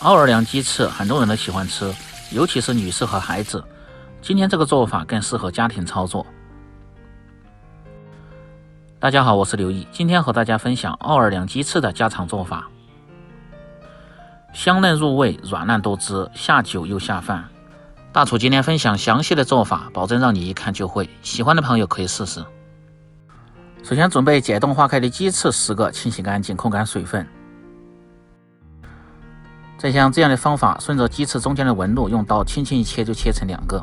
奥尔良鸡翅很多人都喜欢吃，尤其是女士和孩子。今天这个做法更适合家庭操作。大家好，我是刘毅，今天和大家分享奥尔良鸡翅的家常做法。香嫩入味，软烂多汁，下酒又下饭。大厨今天分享详细的做法，保证让你一看就会。喜欢的朋友可以试试。首先准备解冻化开的鸡翅10个，清洗干净，控干水分。再像这样的方法，顺着鸡翅中间的纹路，用刀轻轻一切就切成2个，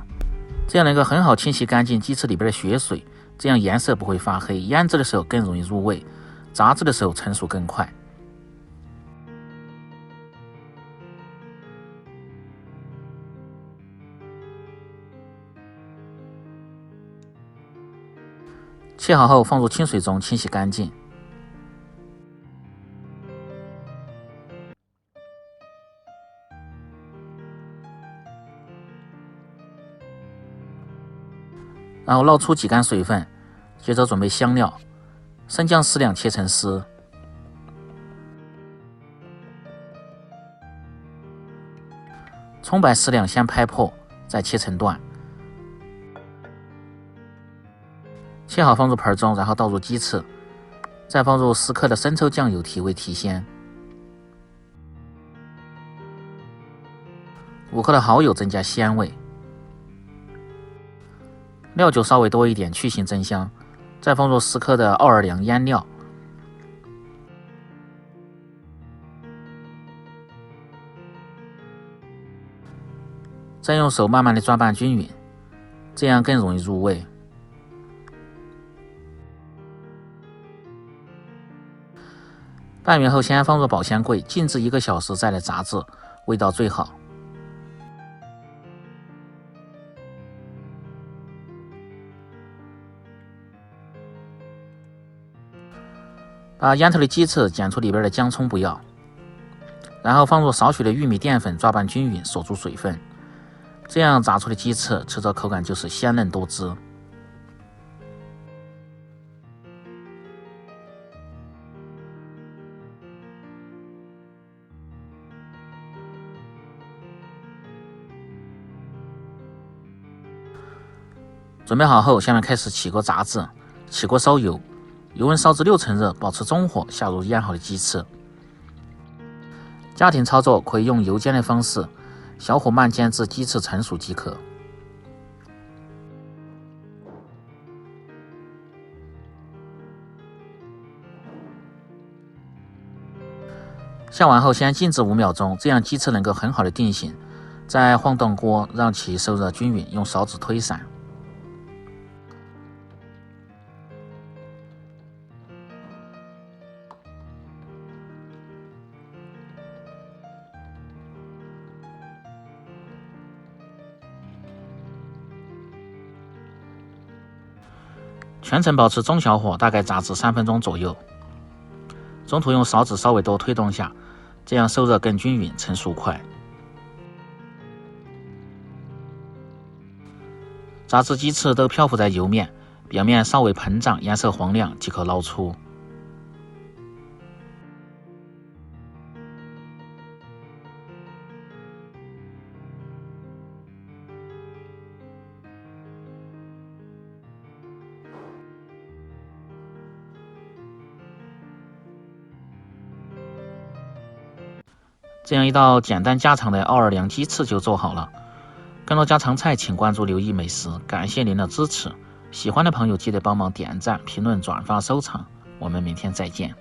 这样能够很好清洗干净鸡翅里边的血水，这样颜色不会发黑，腌制的时候更容易入味，炸制的时候成熟更快。切好后放入清水中清洗干净。然后捞出几干水分，接着准备香料，生姜适量切成丝，葱白适量先拍破，再切成段，切好放入盆中，然后倒入鸡翅，再放入10克的生抽酱油提味提鲜，5克的蚝油增加鲜味，料酒稍微多一点，去腥增香，再放入10克的奥尔良腌料，再用手慢慢的抓拌均匀，这样更容易入味。拌匀后先放入保鲜柜，静置1个小时再来炸制，味道最好。把腌透的鸡翅剪出里边的姜葱不要，然后放入少许的玉米淀粉抓拌均匀，锁住水分，这样炸出的鸡翅吃着口感就是鲜嫩多汁。准备好后，下面开始起锅炸制，起锅烧油，油温烧至6成热，保持中火，下入腌好的鸡翅。家庭操作可以用油煎的方式，小火慢煎至鸡翅成熟即可。下完后先静置5秒钟，这样鸡翅能够很好的定型。再晃动锅，让其受热均匀，用勺子推散。全程保持中小火，大概炸至3分钟左右。中途用勺子稍微多推动下，这样受热更均匀，成熟快。炸至鸡翅都漂浮在油面，表面稍微膨胀，颜色黄亮即可捞出。这样一道简单家常的奥尔良鸡翅就做好了。更多家常菜请关注刘毅美食，感谢您的支持。喜欢的朋友记得帮忙点赞、评论、转发、收藏。我们明天再见。